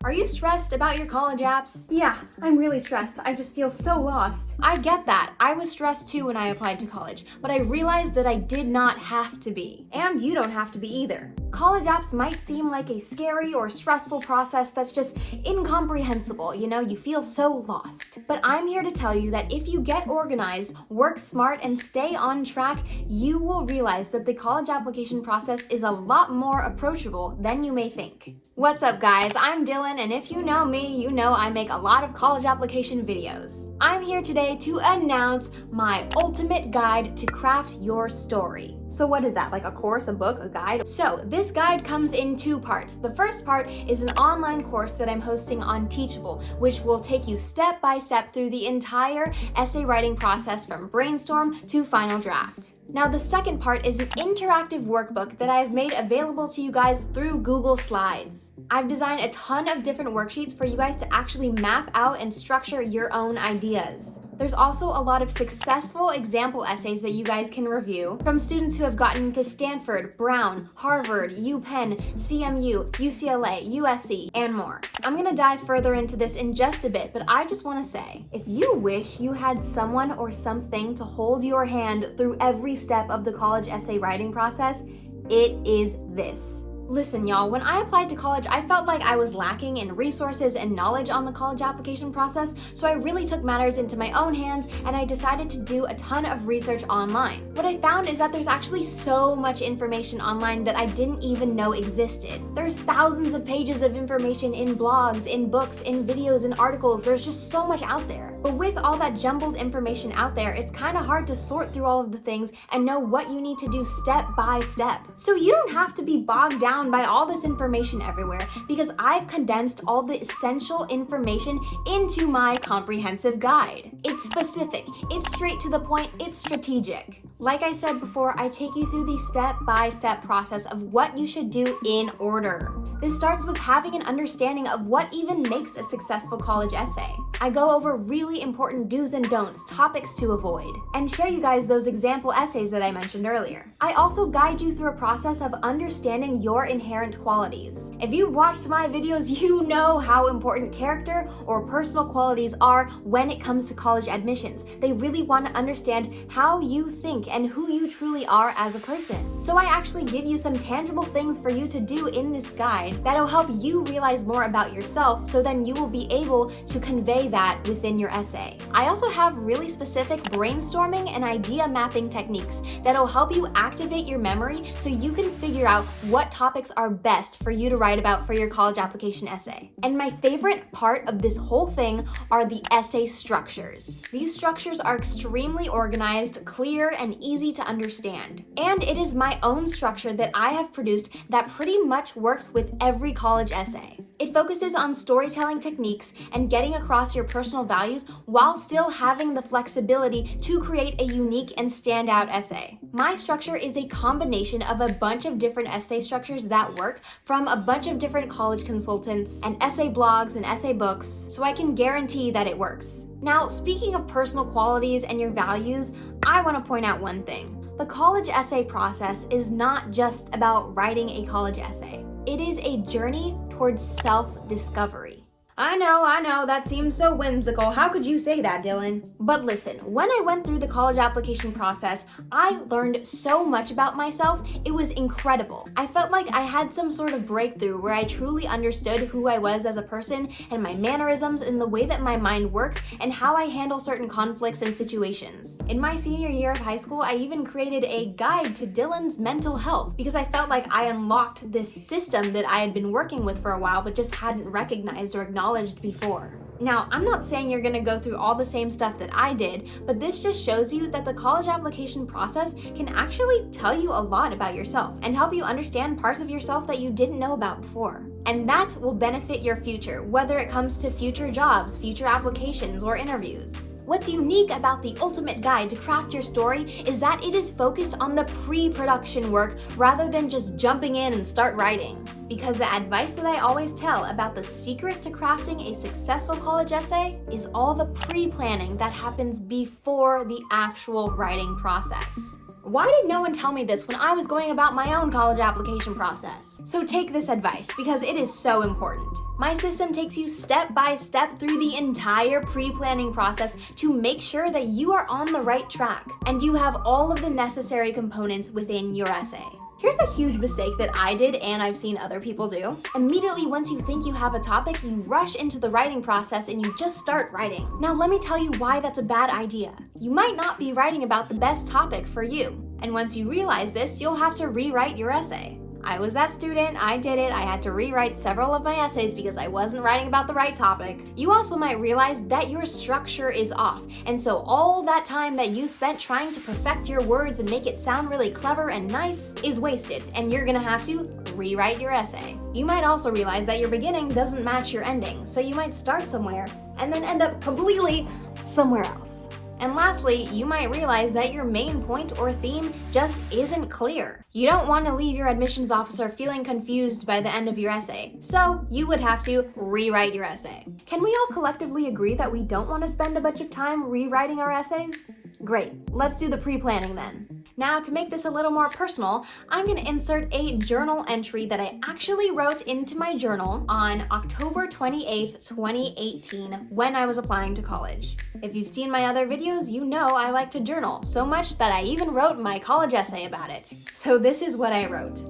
Are you stressed about your college apps? Yeah, I'm really stressed. I just feel so lost. I get that. I was stressed too when I applied to college, but I realized that I did not have to be. And you don't have to be either. College apps might seem like a scary or stressful process that's just incomprehensible, you feel so lost. But I'm here to tell you that if you get organized, work smart, and stay on track, you will realize that the college application process is a lot more approachable than you may think. What's up, guys? I'm Dylan, and if you know me, you know I make a lot of college application videos. I'm here today to announce my ultimate guide to craft your story. So what is that, like a course, a book, a guide? So this guide comes in two parts. The first part is an online course that I'm hosting on Teachable, which will take you step by step through the entire essay writing process from brainstorm to final draft. Now the second part is an interactive workbook that I've made available to you guys through Google Slides. I've designed a ton of different worksheets for you guys to actually map out and structure your own ideas. There's also a lot of successful example essays that you guys can review from students who have gotten into Stanford, Brown, Harvard, UPenn, CMU, UCLA, USC, and more. I'm gonna dive further into this in just a bit, but I just wanna say, if you wish you had someone or something to hold your hand through every step of the college essay writing process, it is this. Listen, y'all, when I applied to college, I felt like I was lacking in resources and knowledge on the college application process, so I really took matters into my own hands and I decided to do a ton of research online. What I found is that there's actually so much information online that I didn't even know existed. There's thousands of pages of information in blogs, in books, in videos, in articles. There's just so much out there. But with all that jumbled information out there, it's kind of hard to sort through all of the things and know what you need to do step by step. So you don't have to be bogged down by all this information everywhere, because I've condensed all the essential information into my comprehensive guide. It's specific, it's straight to the point, it's strategic. Like I said before, I take you through the step-by-step process of what you should do in order. This starts with having an understanding of what even makes a successful college essay. I go over really important do's and don'ts, topics to avoid, and show you guys those example essays that I mentioned earlier. I also guide you through a process of understanding your inherent qualities. If you've watched my videos, you know how important character or personal qualities are when it comes to college admissions. They really want to understand how you think and who you truly are as a person. So I actually give you some tangible things for you to do in this guide that'll help you realize more about yourself, so then you will be able to convey that within your essay. I also have really specific brainstorming and idea mapping techniques that'll help you activate your memory so you can figure out what topics are best for you to write about for your college application essay. And my favorite part of this whole thing are the essay structures. These structures are extremely organized, clear, and easy to understand. And it is my own structure that I have produced that pretty much works with every college essay. It focuses on storytelling techniques and getting across your personal values while still having the flexibility to create a unique and standout essay. My structure is a combination of a bunch of different essay structures that work from a bunch of different college consultants and essay blogs and essay books, so I can guarantee that it works. Now, speaking of personal qualities and your values, I want to point out one thing. The college essay process is not just about writing a college essay. It is a journey towards self-discovery. I know, that seems so whimsical. How could you say that, Dylan? But listen, when I went through the college application process, I learned so much about myself. It was incredible. I felt like I had some sort of breakthrough where I truly understood who I was as a person and my mannerisms and the way that my mind works and how I handle certain conflicts and situations. In my senior year of high school, I even created a guide to Dylan's mental health because I felt like I unlocked this system that I had been working with for a while but just hadn't recognized or acknowledged before. Now, I'm not saying you're gonna go through all the same stuff that I did, but this just shows you that the college application process can actually tell you a lot about yourself and help you understand parts of yourself that you didn't know about before. And that will benefit your future, whether it comes to future jobs, future applications, or interviews. What's unique about the ultimate guide to craft your story is that it is focused on the pre-production work rather than just jumping in and start writing. Because the advice that I always tell about the secret to crafting a successful college essay is all the pre-planning that happens before the actual writing process. Why did no one tell me this when I was going about my own college application process? So take this advice because it is so important. My system takes you step by step through the entire pre-planning process to make sure that you are on the right track and you have all of the necessary components within your essay. Here's a huge mistake that I did and I've seen other people do. Immediately once you think you have a topic, you rush into the writing process and you just start writing. Now let me tell you why that's a bad idea. You might not be writing about the best topic for you. And once you realize this, you'll have to rewrite your essay. I was that student, I did it, I had to rewrite several of my essays because I wasn't writing about the right topic. You also might realize that your structure is off, and so all that time that you spent trying to perfect your words and make it sound really clever and nice is wasted, and you're gonna have to rewrite your essay. You might also realize that your beginning doesn't match your ending, so you might start somewhere and then end up completely somewhere else. And lastly, you might realize that your main point or theme just isn't clear. You don't want to leave your admissions officer feeling confused by the end of your essay, so you would have to rewrite your essay. Can we all collectively agree that we don't want to spend a bunch of time rewriting our essays? Great, let's do the pre-planning then. Now, to make this a little more personal, I'm going to insert a journal entry that I actually wrote into my journal on October 28th, 2018, when I was applying to college. If you've seen my other videos, you know I like to journal, so much that I even wrote my college essay about it. So this is what I wrote.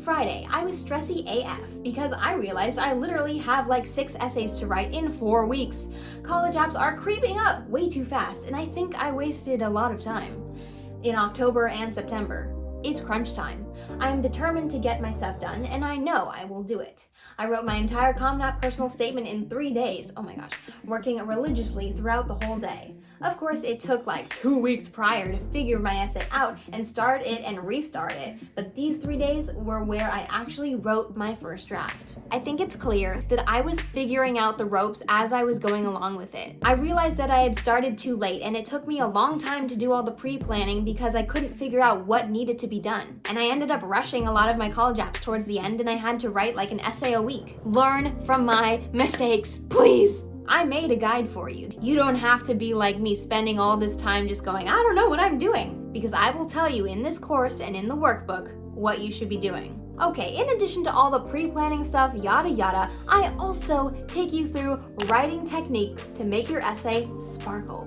Friday, I was stressy AF because I realized I literally have like 6 essays to write in 4 weeks. College apps are creeping up way too fast, and I think I wasted a lot of time. In October and September. It's crunch time. I am determined to get my stuff done, and I know I will do it. I wrote my entire ComNap personal statement in 3 days, oh my gosh, working religiously throughout the whole day. Of course, it took like 2 weeks prior to figure my essay out and start it and restart it, but these 3 days were where I actually wrote my first draft. I think it's clear that I was figuring out the ropes as I was going along with it. I realized that I had started too late, and it took me a long time to do all the pre-planning because I couldn't figure out what needed to be done. And I ended up rushing a lot of my college apps towards the end, and I had to write like an essay a week. Learn from my mistakes, please. I made a guide for you. You don't have to be like me, spending all this time just going, I don't know what I'm doing, because I will tell you in this course and in the workbook what you should be doing. Okay, in addition to all the pre-planning stuff, yada yada, I also take you through writing techniques to make your essay sparkle.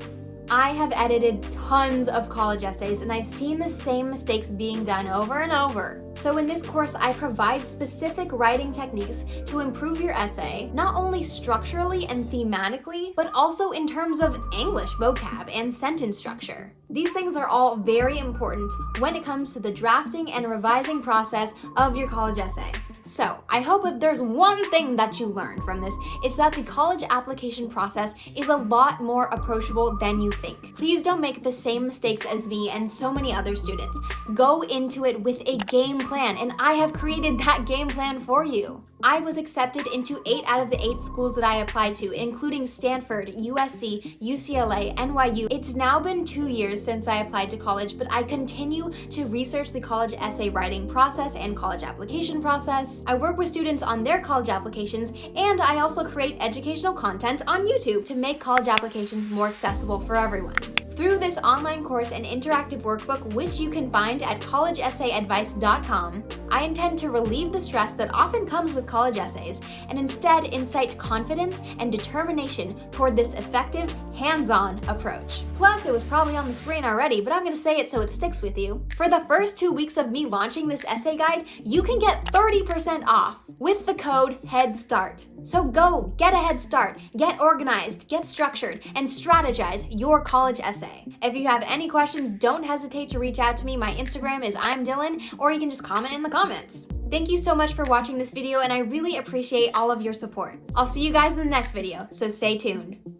I have edited tons of college essays, and I've seen the same mistakes being done over and over. So in this course, I provide specific writing techniques to improve your essay, not only structurally and thematically, but also in terms of English vocab and sentence structure. These things are all very important when it comes to the drafting and revising process of your college essay. So, I hope if there's one thing that you learned from this, it's that the college application process is a lot more approachable than you think. Please don't make the same mistakes as me and so many other students. Go into it with a game plan, and I have created that game plan for you. I was accepted into 8 out of the 8 schools that I applied to, including Stanford, USC, UCLA, NYU. It's now been 2 years since I applied to college, but I continue to research the college essay writing process and college application process. I work with students on their college applications, and I also create educational content on YouTube to make college applications more accessible for everyone. Through this online course and interactive workbook, which you can find at collegeessayadvice.com, I intend to relieve the stress that often comes with college essays and instead incite confidence and determination toward this effective, hands-on approach. Plus, it was probably on the screen already, but I'm going to say it so it sticks with you. For the first 2 weeks of me launching this essay guide, you can get 30% off with the code HEADSTART. So go, get a head start, get organized, get structured, and strategize your college essay. If you have any questions, don't hesitate to reach out to me. My Instagram is I'mDyllen, or you can just comment in the comments. Thank you so much for watching this video, and I really appreciate all of your support. I'll see you guys in the next video, so stay tuned.